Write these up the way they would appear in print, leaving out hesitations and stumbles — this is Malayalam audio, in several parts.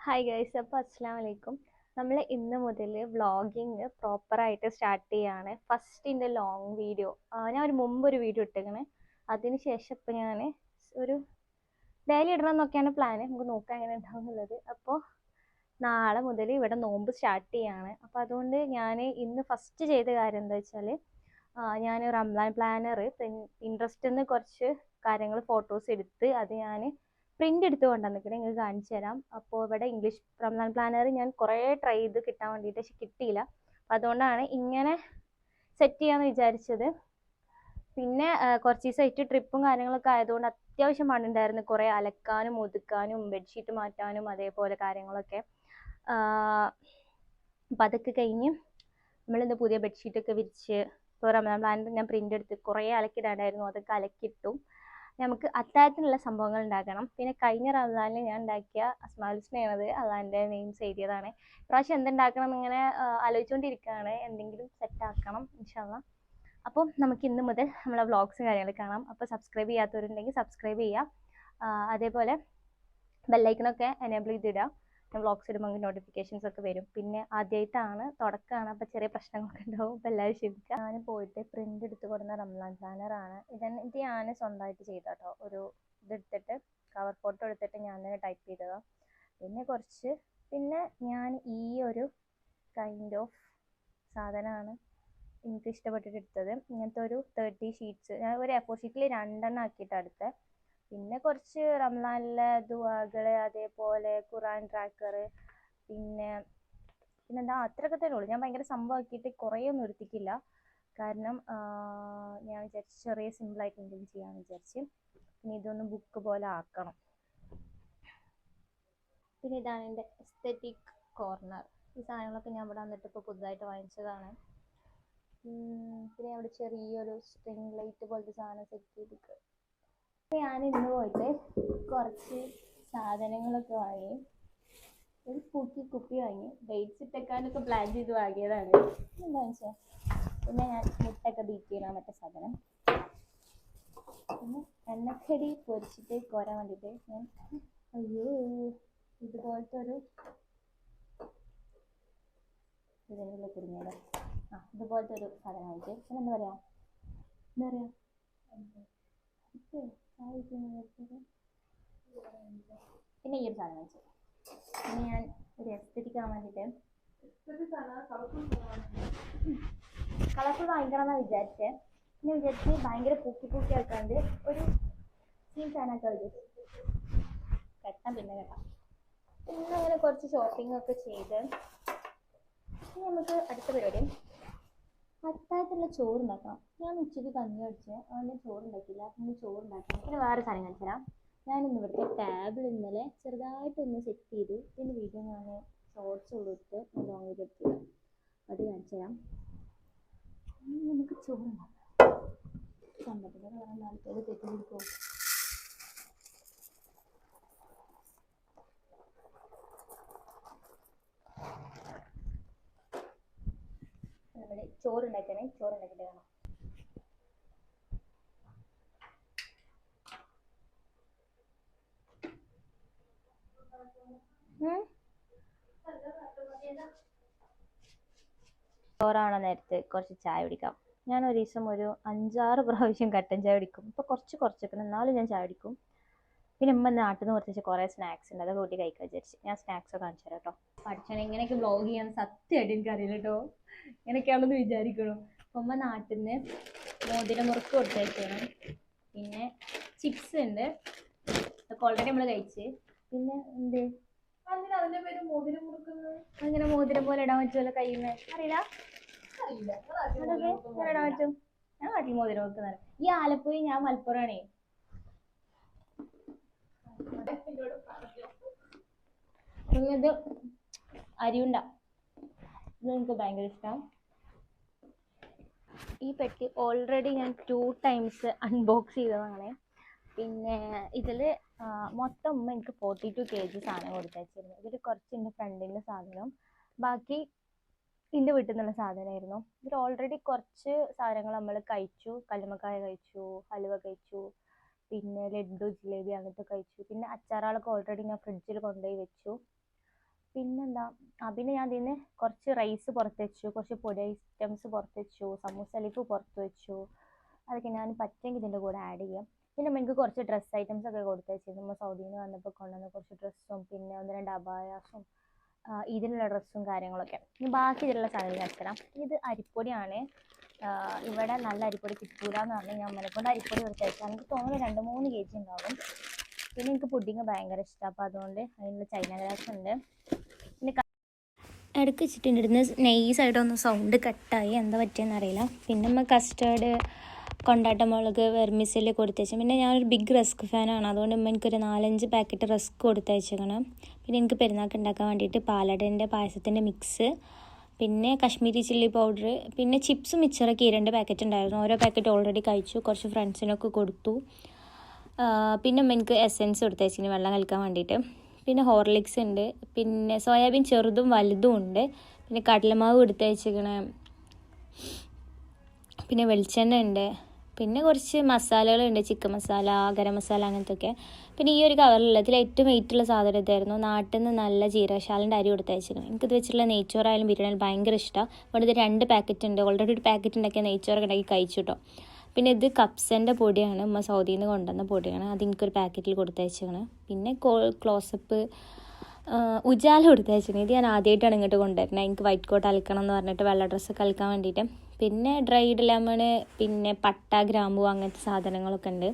ഹായ് ഗൈസ്, അപ്പോൾ അസ്സലാമു അലൈക്കും. നമ്മൾ ഇന്ന് മുതൽ വ്ളോഗിങ് പ്രോപ്പറായിട്ട് സ്റ്റാർട്ട് ചെയ്യാണ്. ഫസ്റ്റിൻ്റെ ലോങ് വീഡിയോ ഞാൻ മുമ്പൊരു വീഡിയോ ഇട്ടേക്കണേ. അതിന് ശേഷം ഇപ്പോൾ ഞാൻ ഒരു ഡെയിലി ഇടണം എന്നൊക്കെയാണ് പ്ലാന്. നമുക്ക് നോക്കാം എങ്ങനെ ഉണ്ടാവും എന്നുള്ളത്. അപ്പോൾ നാളെ മുതൽ ഇവിടെ നോമ്പ് സ്റ്റാർട്ട് ചെയ്യാണ്. അപ്പോൾ അതുകൊണ്ട് ഞാൻ ഇന്ന് ഫസ്റ്റ് ചെയ്ത കാര്യം എന്താ വെച്ചാൽ, ഞാൻ റംസാൻ പ്ലാനർ പിൻട്രസ്റ്റിൽ നിന്ന് കുറച്ച് കാര്യങ്ങൾ ഫോട്ടോസ് എടുത്ത് അത് ഞാൻ പ്രിന്റ് എടുത്ത് കൊണ്ടുവന്നിട്ട് നിങ്ങൾക്ക് കാണിച്ചു തരാം. അപ്പോൾ ഇവിടെ ഇംഗ്ലീഷ് റംസാൻ പ്ലാനർ ഞാൻ കുറേ ട്രൈ ചെയ്ത് കിട്ടാൻ വേണ്ടിയിട്ട് പക്ഷെ കിട്ടിയില്ല. അപ്പം അതുകൊണ്ടാണ് ഇങ്ങനെ സെറ്റ് ചെയ്യാമെന്ന് വിചാരിച്ചത്. പിന്നെ കുറച്ച് ദിവസമായിട്ട് ട്രിപ്പും കാര്യങ്ങളൊക്കെ ആയതുകൊണ്ട് അത്യാവശ്യം പണിണ്ടായിരുന്നു. കുറേ അലക്കാനും ഒതുക്കാനും ബെഡ്ഷീറ്റ് മാറ്റാനും അതേപോലെ കാര്യങ്ങളൊക്കെ. അപ്പം അതൊക്കെ കഴിഞ്ഞ് നമ്മളിന്ന് പുതിയ ബെഡ്ഷീറ്റൊക്കെ വിരിച്ച് ഇപ്പോൾ റംസാൻ പ്ലാനർ ഞാൻ പ്രിന്റ് എടുത്ത് കുറേ അലക്കിടാണ്ടായിരുന്നു, അതൊക്കെ അലക്കിയിട്ടു. നമുക്ക് അത്താഴത്തിനുള്ള സംഭവങ്ങൾ ഉണ്ടാക്കണം. പിന്നെ കഴിഞ്ഞ റമദാനിൽ ഞാൻ ഉണ്ടാക്കിയ അസ്മാഉൽ ഹുസ്നയാണത്, അള്ളാൻ്റെ നെയിംസ് എഴുതിയതാണ്. ഇപ്രാവശ്യം എന്തുണ്ടാക്കണം എന്നിങ്ങനെ ആലോചിച്ചുകൊണ്ടിരിക്കുകയാണ്. എന്തെങ്കിലും സെറ്റാക്കണം ഇൻഷാ അള്ളാ. അപ്പോൾ നമുക്ക് ഇന്ന് മുതൽ നമ്മളെ വ്ളോഗ്സും കാര്യങ്ങളൊക്കെ കാണാം. അപ്പോൾ സബ്സ്ക്രൈബ് ചെയ്യാത്തവരുണ്ടെങ്കിൽ സബ്സ്ക്രൈബ് ചെയ്യാം. അതേപോലെ ബെല്ലൈക്കണൊക്കെ എനേബിൾ ചെയ്തിടുക. വ്ളോഗ്സ് ഇടുമ്പോൾ നോട്ടിഫിക്കേഷൻസ് ഒക്കെ വരും. പിന്നെ ആദ്യമായിട്ടാണ്, തുടക്കമാണ്, അപ്പോൾ ചെറിയ പ്രശ്നങ്ങളൊക്കെ ഉണ്ടാവും. അപ്പോൾ എല്ലാവരും ക്ഷമിക്കുക. ഞാൻ പോയിട്ട് പ്രിന്റ് എടുത്ത് കൊടുക്കുന്ന റംസാൻ പ്ലാനറാണ്. ഇത് ഞാൻ സ്വന്തമായിട്ട് ചെയ്ത കേട്ടോ. ഒരു ഇതെടുത്തിട്ട് കവർ ഫോട്ടോ എടുത്തിട്ട് ഞാൻ തന്നെ ടൈപ്പ് ചെയ്തതാണ്. പിന്നെ ഞാൻ ഈ ഒരു കൈൻഡ് ഓഫ് സാധനമാണ് എനിക്ക് ഇഷ്ടപ്പെട്ടിട്ട് എടുത്തത്. ഇങ്ങനത്തെ ഒരു 30 ഷീറ്റ്സ് ഞാൻ ഒരു A4 ഷീറ്റിൽ 2 ആക്കിയിട്ടാണ് എടുത്തത്. പിന്നെ കുറച്ച് റംസാനിലെ ദുആകൾ, അതേപോലെ ഖുർആൻ ട്രാക്കർ, പിന്നെന്താ അത്രയൊക്കെ തന്നെ ഉള്ളൂ. ഞാൻ ഭയങ്കര സംഭവമാക്കിയിട്ട് കുറേയൊന്നും എടുത്തിട്ടില്ല. കാരണം ഞാൻ വിചാരിച്ചു ചെറിയ സിമ്പിളായിട്ട് എന്തെങ്കിലും ചെയ്യാമെന്ന് വിചാരിച്ച്. പിന്നെ ഇതൊന്ന് ബുക്ക് പോലെ ആക്കണം. പിന്നെ ഇതാണ് എൻ്റെ എസ്തെറ്റിക് കോർണർ. ഈ സാധനങ്ങളൊക്കെ ഞാൻ ഇവിടെ വന്നിട്ട് ഇപ്പോൾ പുതുതായിട്ട് വാങ്ങിച്ചതാണ്. പിന്നെ അവിടെ ചെറിയൊരു സ്ട്രിങ് ലൈറ്റ് പോലത്തെ സാധനം സെറ്റ് ചെയ്തിട്ട് ഞാൻ ഇന്ന് പോയിട്ട് കുറച്ച് സാധനങ്ങളൊക്കെ വാങ്ങി. ഒരു കുപ്പി വാങ്ങി. ഡേറ്റ്സ് ഇട്ടേക്കാനൊക്കെ പ്ലാൻ ചെയ്ത് വാങ്ങിയതാണ്. എന്താ വെച്ചാൽ പിന്നെ ഞാൻ മുട്ടൊക്കെ ബീറ്റ് ചെയ്യണം മറ്റേ സാധനം. പിന്നെ എണ്ണക്കടി പൊരിച്ചിട്ട് കോരാൻ വേണ്ടിയിട്ട് ഞാൻ ഇതുപോലത്തെ ഒരു ഇതിനുള്ള കുടുങ്ങിയത് ഇതുപോലത്തെ ഒരു സാധനം വാങ്ങിച്ച്. പിന്നെ എന്താ പറയുക പിന്നെ ഈ ഒരു സാധനം വാങ്ങിച്ചു. പിന്നെ ഞാൻ ഒരു എസ്തെറ്റിക് ആവാൻ വേണ്ടിയിട്ട് കളർഫുൾ വാങ്ങിക്കണമെന്നാണ് വിചാരിച്ചത്. പിന്നെ വിചാരിച്ച് ഭയങ്കര പൂക്കി ആക്കാണ്ട് ഒരു സീൻ സാധനമൊക്കെ വിചാരിച്ചു. പിന്നെ അങ്ങനെ കുറച്ച് ഷോപ്പിംഗ് ഒക്കെ ചെയ്ത് ഇനി നമുക്ക് അടുത്ത പരിപാടി അത്താഴത്തുള്ള ചോറുണ്ടാക്കണം. ഞാൻ ഉച്ചയ്ക്ക് കഞ്ഞി കഴിച്ച് അതുകൊണ്ട് ചോറുണ്ടാക്കിയില്ല. പിന്നെ ചോറുണ്ടാക്കണം. പിന്നെ വേറെ സാധനം കാണിച്ചു തരാം. ഞാനിന്ന് ഇവിടുത്തെ ടേബിൾ ഇന്നലെ ചെറുതായിട്ടൊന്ന് സെറ്റ് ചെയ്തു. പിന്നെ വീഡിയോ ഞാൻ ഷോർട്സ് കൊടുത്ത് ലോങ് വീഡിയോ എടുത്തില്ല, അത് കാണിച്ചു തരാം. നമുക്ക് ചോറുണ്ടാക്കാം. കണ്ടപ്പോൾ വേറെ നാളത്തേക്ക് തെറ്റിയിരിക്കും. നമ്മുടെ ചോറുണ്ടാക്കിയിട്ട് കാണാം. ചോറാണോ നേരത്തെ കുറച്ച് ചായ കുടിക്കാം. ഞാൻ ഒരു ദിവസം ഒരു 5-6 പ്രാവശ്യം കട്ടൻ ചായ കുടിക്കും. ഇപ്പോൾ കുറച്ചൊക്കെ എന്നാലും ഞാൻ ചായ കുടിക്കും. പിന്നെ ഉമ്മ നാട്ടിൽ നിന്ന് കുറച്ച് കുറേ സ്നാക്സ് ഉണ്ട്, അതൊക്കെ കൂട്ടി കഴിക്കാൻ വിചാരിച്ച് ഞാൻ സ്നാക്സ് ഒക്കെ കാണിച്ചു തരാം കേട്ടോ. പഠിച്ചാൽ ഇങ്ങനെയൊക്കെ ബ്ലോഗ് ചെയ്യാൻ സത്യമായിട്ട് എനിക്കറിയില്ല കേട്ടോ. ഇങ്ങനെയൊക്കെയാണെന്ന് വിചാരിക്കണം. ഉമ്മ നാട്ടിൽ നിന്ന് മോതിരമുറുക്ക് കൊടുത്തേക്കാണ്. പിന്നെ ചിപ്സ് ഉണ്ട്, അതൊക്കെ ഓൾറെഡി നമ്മൾ കഴിച്ച്. പിന്നെ എന്ത് അതിന്റെ പേര് മോതിരമുറുക്കുന്നത്, അങ്ങനെ മോതിരം പോലെ ഇടാൻ പറ്റുമല്ലോ കയ്യിൽ നിന്ന്. അറിയില്ല അതൊക്കെ ഇടാൻ പറ്റും. ഞാൻ നാട്ടിൽ മോതിരം മുറുക്കുന്നത്. ഈ ആലപ്പുഴ, ഞാൻ മലപ്പുറമാണേ. ഇത് അരിയുണ്ട, ഇത് എനിക്ക് ഭയങ്കര ഇഷ്ടമാണ്. ഈ പെട്ടി ഓൾറെഡി ഞാൻ 2 times അൺബോക്സ് ചെയ്തതാണ്. പിന്നെ ഇതിൽ മൊത്തം എനിക്ക് 42 kg സാധനം കൊടുത്തയച്ചിരുന്നു. ഇതിൽ കുറച്ച് എൻ്റെ ഫ്രണ്ടിൻ്റെ സാധനം, ബാക്കി എൻ്റെ വീട്ടിൽ നിന്നുള്ള സാധനമായിരുന്നു. ഇതിൽ ഓൾറെഡി കുറച്ച് സാധനങ്ങൾ നമ്മൾ കഴിച്ചു. കല്ലുമ്മക്കായ കഴിച്ചു, ഹലുവ കഴിച്ചു, പിന്നെ ലഡ്ഡു ജിലേബി അങ്ങനത്തെ കഴിച്ചു. പിന്നെ അച്ചാറുകളൊക്കെ ഓൾറെഡി ഞാൻ ഫ്രിഡ്ജിൽ കൊണ്ടുപോയി വെച്ചു. പിന്നെന്താ, പിന്നെ ഞാൻ അതിൽ നിന്ന് കുറച്ച് റൈസ് പുറത്ത് വെച്ചു, കുറച്ച് പൊടി ഐറ്റംസ് പുറത്ത് വെച്ചു, സമൂസ ലീഫ് പുറത്ത് വെച്ചു. അതൊക്കെ ഞാൻ പറ്റുമെങ്കിൽ ഇതിൻ്റെ കൂടെ ആഡ് ചെയ്യാം. പിന്നെ എനിക്ക് കുറച്ച് ഡ്രസ്സ് ഐറ്റംസ് ഒക്കെ കൊടുത്ത് വെച്ചിരുന്നു. നമ്മൾ സൗദിയിൽ നിന്ന് വന്നപ്പോൾ കൊണ്ടുവന്ന കുറച്ച് ഡ്രസ്സും പിന്നെ 1-2 അബായാസും ഇതിനുള്ള ഡ്രസ്സും കാര്യങ്ങളൊക്കെ. ഇനി ബാക്കി ഇതിലുള്ള സാധനം വെച്ചരാം. ഇത് അരിപ്പൊടിയാണ്. ഇവിടെ നല്ല അരിപ്പൊടി കിട്ടൂല എന്ന് പറഞ്ഞാൽ ഞാൻ മലക്കൊണ്ട് അരിപ്പൊടി കൊടുത്ത് വെച്ചാൽ എനിക്ക് തോന്നുന്നു 2-3 kg ഉണ്ടാവും. പിന്നെ എനിക്ക് പുഡിങ് ഭയങ്കര ഇഷ്ടമാണ്, അപ്പോൾ അതുകൊണ്ട് അതിനുള്ള ചൈന ഗ്രാസ് ഉണ്ട്. പിന്നെ ഇടയ്ക്ക് വെച്ചിട്ടുണ്ട് ഇടുന്ന് നൈസായിട്ടൊന്ന് സൗണ്ട് കട്ടായി, എന്താ പറ്റിയെന്ന് അറിയില്ല. പിന്നെ നമ്മൾ കസ്റ്റേർഡ്, കൊണ്ടാട്ട മുളക്, വെർമിസെല്ലി കൊടുത്തയച്ചു. പിന്നെ ഞാനൊരു ബിഗ് റസ്ക് ഫാനാണ്, അതുകൊണ്ട് എനിക്കൊരു 4-5 പാക്കറ്റ് റസ്ക് കൊടുത്തയച്ചേക്കണം. പിന്നെ എനിക്ക് പെരുന്നാൾക്ക് ഉണ്ടാക്കാൻ വേണ്ടിയിട്ട് പാലടൻ്റെ പായസത്തിൻ്റെ മിക്സ്, പിന്നെ കശ്മീരി ചില്ലി പൗഡർ, പിന്നെ ചിപ്സും മിച്ചറൊക്കെ 2 പാക്കറ്റ് ഉണ്ടായിരുന്നു. ഓരോ പാക്കറ്റ് ഓൾറെഡി കഴിച്ചു, കുറച്ച് ഫ്രണ്ട്സിനൊക്കെ കൊടുത്തു. പിന്നെ എനിക്ക് എസെൻസ് കൊടുത്തയച്ചിന് വെള്ളം കലക്കാൻ വേണ്ടിയിട്ട്. പിന്നെ ഹോർലിക്സ് ഉണ്ട്, പിന്നെ സോയാബീൻ ചെറുതും വലുതും ഉണ്ട്, പിന്നെ കടലമാവ് കൊടുത്തയച്ചിരിക്കണേ, പിന്നെ വെളിച്ചെണ്ണ ഉണ്ട്, പിന്നെ കുറച്ച് മസാലകളുണ്ട്, ചിക്കൻ മസാല, ഗരം മസാല, അങ്ങനത്തെ ഒക്കെ. പിന്നെ ഈ ഒരു കവറിലുള്ളതിൽ ഏറ്റവും വെയിറ്റുള്ള സാധനം ഇതായിരുന്നു. നാട്ടിൽ നിന്ന് നല്ല ജീരകശാലൻ്റെ അരി കൊടുത്തയച്ചിരുന്നു. എനിക്കിത് വെച്ചിട്ടുള്ള നെയ്ച്ചോറായാലും ബിരിയാണി ഭയങ്കര ഇഷ്ടമാണ്. ഇവിടെ ഇത് 2 പാക്കറ്റ് ഉണ്ട്. ഓൾറെഡി ഒരു പാക്കറ്റ് ഉണ്ടാക്കിയ നെയ്ച്ചോറൊക്കെ ഉണ്ടാക്കി കഴിച്ചു കേട്ടോ. പിന്നെ ഇത് കപ്സൻ്റെ പൊടിയാണ്, ഉമ്മ സൗദിയിൽ നിന്ന് കൊണ്ടുവന്ന പൊടിയാണ്, അത് എനിക്കൊരു പാക്കറ്റിൽ കൊടുത്തയച്ചാണ്. പിന്നെ ക്ലോസപ്പ് ഉജാല കൊടുത്തയച്ചാണ്. ഇത് ഞാൻ ആദ്യമായിട്ടാണ് ഇങ്ങോട്ട് കൊണ്ടുവരുന്നത്. എനിക്ക് വൈറ്റ് കോട്ട് അലക്കണം എന്ന് പറഞ്ഞിട്ട് വെള്ള ഡ്രസ്സൊക്കെ അലക്കാൻ വേണ്ടിയിട്ട്. പിന്നെ ഡ്രൈഡ് ലെമൺ, പിന്നെ പട്ട, ഗ്രാമ്പു, അങ്ങനത്തെ സാധനങ്ങളൊക്കെ ഉണ്ട്.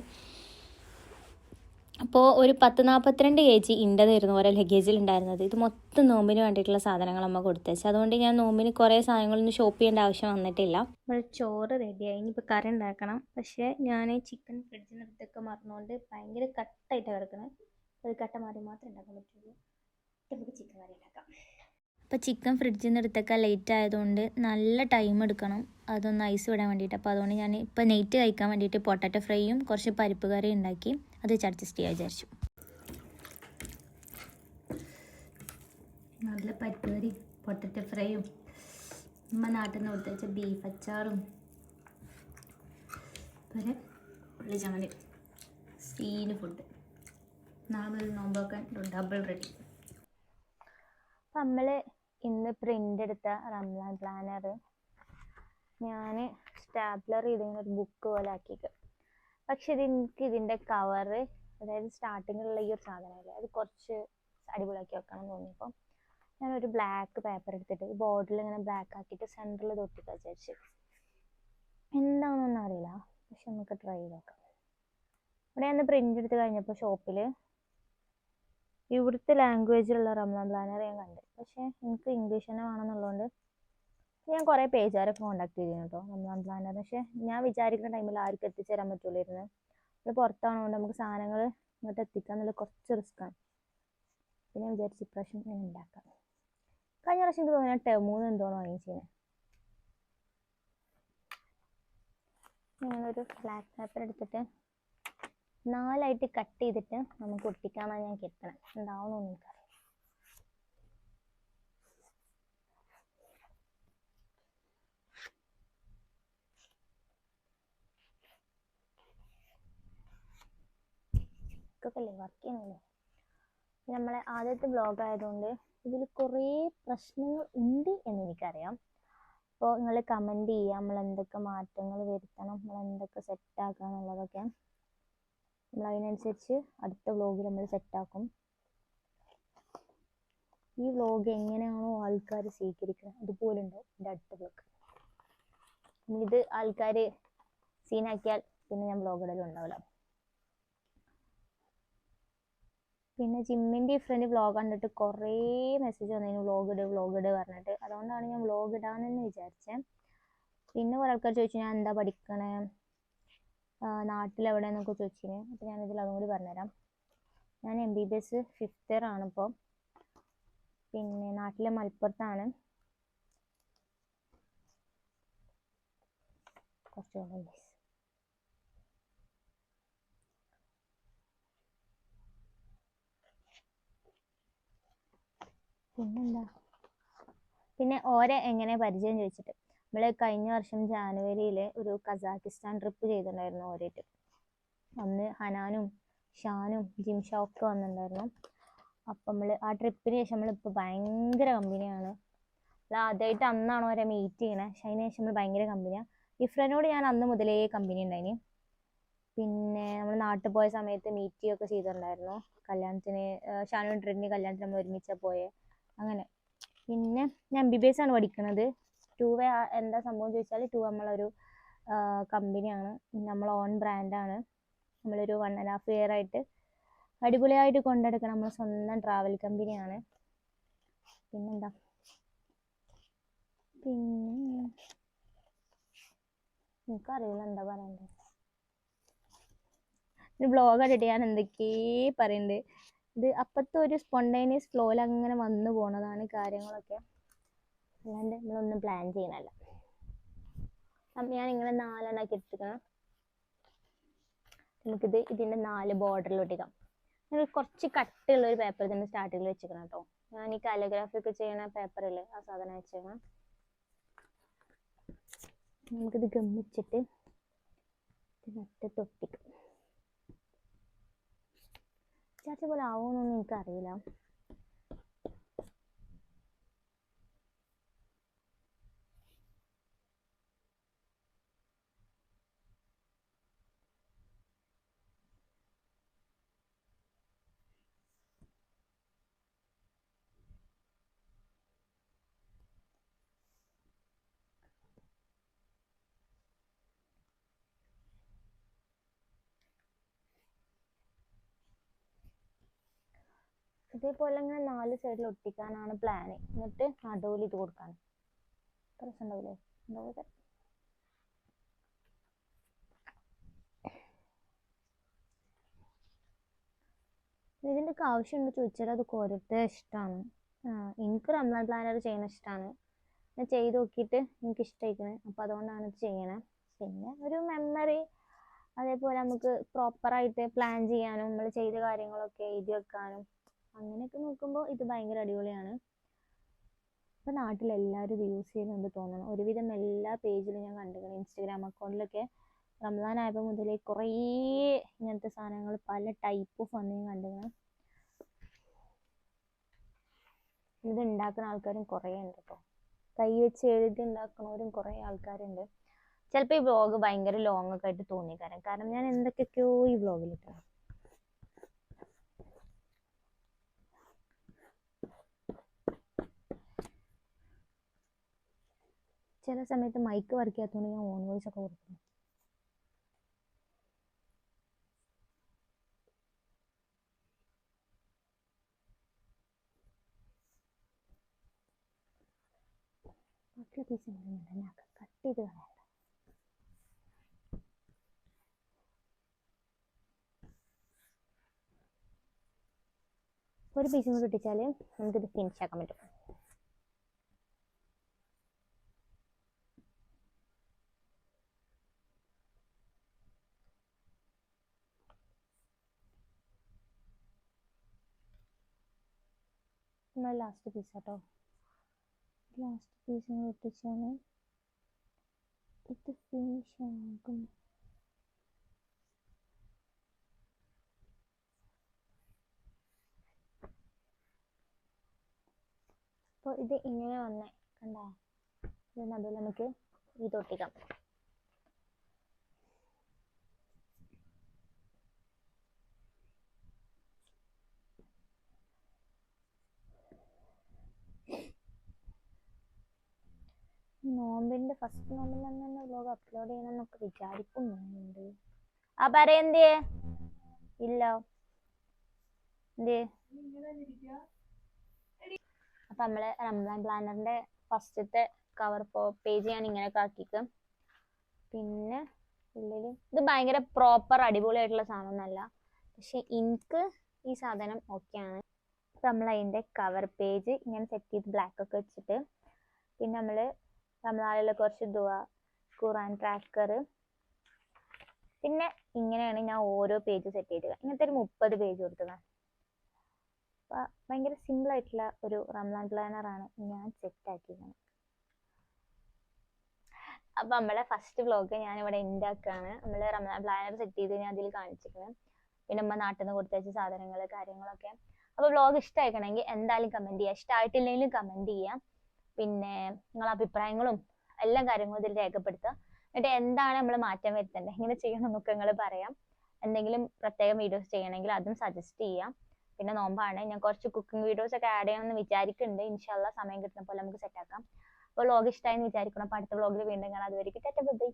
അപ്പോൾ ഒരു 10-42 kg ഇൻ്റെതായിരുന്നു ഓരോ ലഗേജിൽ ഉണ്ടായിരുന്നത്. ഇത് മൊത്തം നോമ്പിന് വേണ്ടിയിട്ടുള്ള സാധനങ്ങൾ അമ്മ കൊടുത്തയച്ചു. അതുകൊണ്ട് ഞാൻ നോമ്പിന് കുറേ സാധനങ്ങളൊന്നും ഷോപ്പ് ചെയ്യേണ്ട ആവശ്യം വന്നിട്ടില്ല. നമ്മൾ ചോറ് റെഡിയായി, ഇനിയിപ്പോൾ കറി ഉണ്ടാക്കണം. പക്ഷേ ഞാൻ ചിക്കൻ ഫ്രിഡ്ജിൽ നിന്ന് എടുത്തൊക്കെ മറന്നുകൊണ്ട് ഭയങ്കര കട്ടായിട്ട് കിടക്കണം. ഒരു കട്ട മാറി മാത്രമേ ഉണ്ടാക്കാൻ പറ്റുള്ളൂ. നമുക്ക് ചിക്കൻ കറി ഉണ്ടാക്കാം. അപ്പോൾ ചിക്കൻ ഫ്രിഡ്ജിൽ നിന്ന് എടുത്തൊക്കെ ലേറ്റ് ആയതുകൊണ്ട് നല്ല ടൈം എടുക്കണം അതൊന്ന് ഐസ് വിടാൻ വേണ്ടിയിട്ട്. അപ്പോൾ അതുകൊണ്ട് ഞാൻ ഇപ്പോൾ നൈറ്റ് കഴിക്കാൻ വേണ്ടിയിട്ട് പൊട്ടാറ്റോ ഫ്രൈയും കുറച്ച് പരിപ്പ് കറിയും ഉണ്ടാക്കി അത് വെച്ച് അഡ്ജസ്റ്റ് ചെയ്യാൻ വിചാരിച്ചു. നല്ല പരിപ്പ് കറി, പൊട്ടാറ്റോ ഫ്രൈയും, നമ്മൾ നാട്ടിൽ നിന്ന് കൊടുത്ത് വെച്ച ബീഫ് അച്ചാറും, പിന്നെ ഉള്ളിച്ചമ്മന്തി, സീന് ഫുഡ്. നാളെ നോമ്പൊക്കെ ഡബിൾ റെഡി. അപ്പം നമ്മൾ ഇന്ന് പ്രിൻ്റ് എടുത്ത റംലാൻ പ്ലാനർ ഞാൻ സ്റ്റാപ്ലർ ചെയ്തിങ്ങനെ ഒരു ബുക്ക് പോലെ ആക്കിയിട്ട്, പക്ഷെ എനിക്ക് ഇതിൻ്റെ കവറ്, അതായത് സ്റ്റാർട്ടിങ്ങിലുള്ള ഈ ഒരു സാധനമില്ലേ, അത് കുറച്ച് അടിപൊളിയാക്കി വെക്കണം എന്ന് തോന്നിയപ്പോൾ ഞാനൊരു ബ്ലാക്ക് പേപ്പർ എടുത്തിട്ട് ബോർഡിൽ ഇങ്ങനെ ബ്ലാക്ക് ആക്കിയിട്ട് സെൻറ്ററിൽ തൊട്ടിട്ട് വിചാരിച്ചു. എന്താണെന്നൊന്നും അറിയില്ല, പക്ഷെ നമുക്ക് ട്രൈ ചെയ്ത് നോക്കാം. ഇവിടെ ഞാൻ പ്രിൻ്റ് എടുത്ത് കഴിഞ്ഞപ്പോൾ ഷോപ്പിൽ ഇവിടുത്തെ ലാംഗ്വേജിലുള്ള റംലാൻ പ്ലാനർ ഞാൻ കണ്ടു. പക്ഷേ എനിക്ക് ഇംഗ്ലീഷ് തന്നെ വേണമെന്നുള്ളതുകൊണ്ട് ഞാൻ കുറേ പേജുകാരെ കോൺടാക്ട് ചെയ്തിരുന്നു കേട്ടോ റംലാൻ പ്ലാനർ. പക്ഷേ ഞാൻ വിചാരിക്കുന്ന ടൈമിൽ ആർക്കും എത്തിച്ചേരാൻ പറ്റില്ലായിരുന്നു. ഇത് പുറത്താണതുകൊണ്ട് നമുക്ക് സാധനങ്ങൾ ഇങ്ങോട്ട് എത്തിക്കുക എന്നുള്ളത് കുറച്ച് റിസ്ക്കാണ്. പിന്നെ ഞാൻ വിചാരിച്ചു ഇപ്രാവശ്യം ഞാൻ ഉണ്ടാക്കാം. കഴിഞ്ഞ പ്രാവശ്യം എനിക്ക് തോന്നുന്നു ടെമൂന്ന് എന്തോണോ വാങ്ങിച്ചത്. ഞാനൊരു ബ്ലാക്ക് പേപ്പർ എടുത്തിട്ട് 4 കട്ട് ചെയ്തിട്ട് നമുക്ക് ഒട്ടിക്കാമെന്നാണ് ഞാൻ കെട്ടണം. ഉണ്ടാവുമെന്ന് എനിക്കറിയാം. അല്ലേ വർക്ക് ചെയ്യുന്നില്ലേ. നമ്മളെ ആദ്യത്തെ ബ്ലോഗ് ആയതുകൊണ്ട് ഇതിൽ കുറേ പ്രശ്നങ്ങൾ ഉണ്ട് എന്നെനിക്കറിയാം. അപ്പോൾ നിങ്ങൾ കമൻറ്റ് ചെയ്യുക, നമ്മൾ എന്തൊക്കെ മാറ്റങ്ങൾ വരുത്തണം, നമ്മൾ എന്തൊക്കെ സെറ്റാക്കുക എന്നുള്ളതൊക്കെ. നമ്മൾ അതിനനുസരിച്ച് അടുത്ത വ്ലോഗിൽ നമ്മൾ സെറ്റാക്കും. ഈ വ്ലോഗ് എങ്ങനെയാണോ ആൾക്കാർ സ്വീകരിക്കുന്നത് അതുപോലെ ഉണ്ടാവും എൻ്റെ അടുത്ത വ്ലോഗ്. ഇത് ആൾക്കാർ സീനാക്കിയാൽ പിന്നെ ഞാൻ വ്ലോഗ് ഇടലും ഉണ്ടാവില്ല. പിന്നെ ജിമ്മിൻ്റെ ഫ്രണ്ട് വ്ലോഗ് കണ്ടിട്ട് കുറേ മെസ്സേജ് വന്നതിന് വ്ലോഗ് ഇട് പറഞ്ഞിട്ട്. അതുകൊണ്ടാണ് ഞാൻ വ്ലോഗ് ഇടാമെന്ന് വിചാരിച്ചത്. പിന്നെ കുറേ ആൾക്കാർ ചോദിച്ചു ഞാൻ എന്താ പഠിക്കണേ, നാട്ടിലെവിടെയെന്നൊക്കെ ചോദിച്ചിന്. അപ്പോൾ ഞാനിതിൽ അതും കൂടി പറഞ്ഞുതരാം. ഞാൻ MBBS 5th year ആണിപ്പോൾ. പിന്നെ നാട്ടിലെ മലപ്പുറത്താണ്. കുറച്ച് പിന്നെന്താ, പിന്നെ ഓരെ എങ്ങനെ പരിചയം ചോദിച്ചിട്ട്, നമ്മൾ കഴിഞ്ഞ വർഷം ജാനുവരിയിൽ ഒരു കസാക്കിസ്ഥാൻ ട്രിപ്പ് ചെയ്തിട്ടുണ്ടായിരുന്നു ഓരായിട്ട്. അന്ന് ഹനാനും ഷാനും ജിംഷാ ഒക്കെ വന്നിട്ടുണ്ടായിരുന്നു. അപ്പം നമ്മൾ ആ ട്രിപ്പിന് ശേഷം നമ്മളിപ്പോൾ ഭയങ്കര കമ്പനിയാണ്. ആദ്യമായിട്ട് അന്നാണ് അവരെ മീറ്റ് ചെയ്യണേ. പക്ഷെ അതിന് ശേഷം നമ്മൾ ഭയങ്കര കമ്പനിയാണ്. ഇഫ്രനോട് ഞാൻ അന്ന് മുതലേ കമ്പനി ഉണ്ടായിന്. പിന്നെ നമ്മൾ നാട്ടിൽ പോയ സമയത്ത് മീറ്റ് ചെയ്യുകയൊക്കെ ചെയ്തിട്ടുണ്ടായിരുന്നു. കല്യാണത്തിന് ഷാനുവിൻ്റെ ട്രെയിനിന് കല്യാണത്തിന് നമ്മൾ ഒരുമിച്ചാണ് പോയത്. അങ്ങനെ പിന്നെ ഞാൻ MBBS ആണ് പഠിക്കുന്നത്. 2 എന്താ സംഭവം ചോദിച്ചാൽ 2 നമ്മളൊരു കമ്പനിയാണ്, നമ്മൾ ഓൺ ബ്രാൻഡാണ്. നമ്മളൊരു 1.5 year ആയിട്ട് അടിപൊളിയായിട്ട് കൊണ്ടെടുക്കണം. നമ്മൾ സ്വന്തം ട്രാവൽ കമ്പനിയാണ്. പിന്നെന്താ, പിന്നെ എനിക്കറിയില്ല എന്താ പറയണ്ടേ. ഒരു ബ്ലോഗ് ഇട്ടിട്ട് ഞാൻ എന്തൊക്കെ പറയുന്നുണ്ട്. ഇത് അപ്പത്തെ ഒരു സ്പോണ്ടേനിയസ് ഫ്ലോയിൽ അങ്ങനെ വന്നു പോണതാണ് കാര്യങ്ങളൊക്കെ, അല്ലാണ്ട് നമ്മളൊന്നും പ്ലാൻ ചെയ്യണല്ല. അപ്പം ഞാൻ ഇങ്ങനെ 4 എണ്ണാക്കി എടുത്തിക്കണം. ഇതിൻ്റെ 4 ബോർഡറിൽ ഒട്ടിക്കാം. ഞാൻ കുറച്ച് കട്ടിയുള്ള ഒരു പേപ്പർ ഇതിൻ്റെ സ്റ്റാർട്ടിങ്ങിൽ വെച്ചിരിക്കണം കേട്ടോ. ഞാൻ ഈ കാലിയോഗ്രാഫി ഒക്കെ ചെയ്യണ പേപ്പറില്ലേ, ആ സാധനം വെച്ചേക്കണം. നമുക്കിത് ഗമ്മിച്ചിട്ട് ഇതിനൊറ്റത്ത് ഒട്ടിക്കാം. വിചാരിച്ച പോലെ ആവുമെന്നൊന്നും എനിക്കറിയില്ല. ഇതേപോലെ ഇങ്ങനെ 4 സൈഡിൽ ഒട്ടിക്കാനാണ് പ്ലാന്. എന്നിട്ട് നടുവിൽ ഇത് കൊടുക്കാൻ. പ്രശ്നം ഉണ്ടാവില്ലേ? ഉണ്ടാവില്ല. ഇതിൻ്റെയൊക്കെ ആവശ്യമുണ്ട് ചോദിച്ചാൽ അത് ഓരോരുത്തരുടെ ഇഷ്ടമാണ്. എനിക്ക് റംസാൻ പ്ലാനർ ചെയ്യുന്ന ഇഷ്ടമാണ്. ഞാൻ ചെയ്ത് നോക്കിയിട്ട് എനിക്ക് ഇഷ്ടമായിക്കണേ, അപ്പോൾ അതുകൊണ്ടാണ് ഇത് ചെയ്യണേ. പിന്നെ ഒരു മെമ്മറി, അതേപോലെ നമുക്ക് പ്രോപ്പറായിട്ട് പ്ലാൻ ചെയ്യാനും നമ്മൾ ചെയ്ത കാര്യങ്ങളൊക്കെ എഴുതി വെക്കാനും അങ്ങനെയൊക്കെ നോക്കുമ്പോൾ ഇത് ഭയങ്കര അടിപൊളിയാണ്. ഇപ്പം നാട്ടിലെല്ലാവരും ഇത് യൂസ് ചെയ്യുന്നുണ്ട് തോന്നണം. ഒരുവിധം എല്ലാ പേജിലും ഞാൻ കണ്ടിരിക്കണം. ഇൻസ്റ്റഗ്രാം അക്കൗണ്ടിലൊക്കെ റംസാൻ ആയപ്പോൾ മുതലേ കുറേ ഇങ്ങനത്തെ സാധനങ്ങൾ പല ടൈപ്പ് ഓഫ് വന്ന് ഞാൻ കണ്ടിരിക്കണം. ഇത് ഉണ്ടാക്കുന്ന ആൾക്കാരും കുറേ ഉണ്ട് കേട്ടോ. കൈ വെച്ച് എഴുതി ഉണ്ടാക്കുന്നവരും കുറേ ആൾക്കാരുണ്ട്. ചിലപ്പോൾ ഈ വ്ളോഗ് ഭയങ്കര ലോങ് ഒക്കെ ആയിട്ട് തോന്നിക്കാരം, കാരണം ഞാൻ എന്തൊക്കെയൊക്കെയോ ഈ വ്ളോഗിലിട്ടാണ്. ചില സമയത്ത് മൈക്ക് വർക്ക് ചെയ്യാത്തതുകൊണ്ട് ഞാൻ ഓൺ വോയിസ് ഒക്കെ കൊടുക്കുന്നു. ബാക്കിയുള്ള പീസ് കട്ട് ചെയ്ത് കളയാം. ഒരു പീസും കൂടി ഇട്ടിച്ചാൽ നമുക്കിത് ഫിനിഷ് ആക്കാൻ പറ്റും. നമ്മൾ ലാസ്റ്റ് പീസ് കേട്ടോ. ലാസ്റ്റ് പീസും കൂടി ഇട്ടിച്ചാൽ ഇത് ഫിനിഷ് ആകും. അപ്പോൾ ഇത് ഇങ്ങനെ വന്നേ കണ്ടോ. ഇത് നടുവിൽ നമുക്ക് ഇത് ഒട്ടിക്കാം. നോമ്പിൻ്റെ ഫസ്റ്റ് നോമ്പിൽ തന്നെ വ്ലോഗ് അപ്ലോഡ് ചെയ്യണമെന്നൊക്കെ വിചാരിക്കുന്നുണ്ട്. ആ പറയെന്തേ ഇല്ല എന്തേ. അപ്പം നമ്മൾ റംസാൻ പ്ലാനറിൻ്റെ ഫസ്റ്റത്തെ കവർ പേജ് ഞാൻ ഇങ്ങനെയൊക്കെ ആക്കിക്കും. പിന്നെ ഉള്ളിൽ ഇത് ഭയങ്കര പ്രോപ്പർ അടിപൊളിയായിട്ടുള്ള സാധനമൊന്നുമല്ല, പക്ഷെ എനിക്ക് ഈ സാധനം ഓക്കെയാണ്. അപ്പം നമ്മൾ അതിൻ്റെ കവർ പേജ് ഇങ്ങനെ സെറ്റ് ചെയ്ത് ബ്ലാക്ക് ഒക്കെ വെച്ചിട്ട്, പിന്നെ നമ്മൾ റംസാനിലെ കുറച്ച് ദുആ, ഖുർആൻ ട്രാക്കർ, പിന്നെ ഇങ്ങനെയാണ് ഞാൻ ഓരോ പേജ് സെറ്റ് ചെയ്തത്. ഇങ്ങനത്തെ ഒരു 30 പേജ് കൊടുത്തതാണ്. അപ്പം ഭയങ്കര സിമ്പിളായിട്ടുള്ള ഒരു റംസാൻ പ്ലാനറാണ് ഞാൻ സെറ്റ് ആക്കിയത്. അപ്പം നമ്മളെ ഫസ്റ്റ് വ്ലോഗ് ഞാനിവിടെ എൻഡ് ആക്കുകയാണ്. നമ്മൾ റംസാൻ പ്ലാനർ സെറ്റ് ചെയ്ത് ഞാൻ അതിൽ കാണിച്ചിരിക്കുന്നത്. പിന്നെ നമ്മൾ നാട്ടിൽ നിന്ന് കൊടുത്തയച്ച സാധനങ്ങൾ കാര്യങ്ങളൊക്കെ. അപ്പോൾ വ്ളോഗ് ഇഷ്ടമായിക്കണമെങ്കിൽ എന്തായാലും കമൻറ്റ് ചെയ്യുക, ഇഷ്ടമായിട്ടില്ലെങ്കിലും കമൻറ്റ് ചെയ്യാം. പിന്നെ നിങ്ങളെ അഭിപ്രായങ്ങളും എല്ലാ കാര്യങ്ങളും ഇതിൽ രേഖപ്പെടുത്തുക. എന്നിട്ട് എന്താണ് നമ്മൾ മാറ്റം വരുത്തേണ്ടത്, ഇങ്ങനെ ചെയ്യണമെന്നൊക്കെ നിങ്ങൾ പറയാം. എന്തെങ്കിലും പ്രത്യേകം വീഡിയോസ് ചെയ്യണമെങ്കിൽ അതും സജസ്റ്റ് ചെയ്യാം. പിന്നെ നോമ്പാണ്, ഞാൻ കുറച്ച് കുക്കിംഗ് വീഡിയോസ് ഒക്കെ ആഡ് ചെയ്യണമെന്ന് വിചാരിക്കുന്നുണ്ട്. ഇൻഷാല്ലാ സമയം കിട്ടുന്ന പോലെ നമുക്ക് സെറ്റാക്കാം. അപ്പോൾ വ്ളോഗ് ഇഷ്ടമായെന്ന് വിചാരിക്കണം. അപ്പോൾ അടുത്ത വ്ളോഗിൽ വീണ്ടും കാണാം. അതുവരെയ്ക്കും ടാറ്റാ ബൈ ബൈ.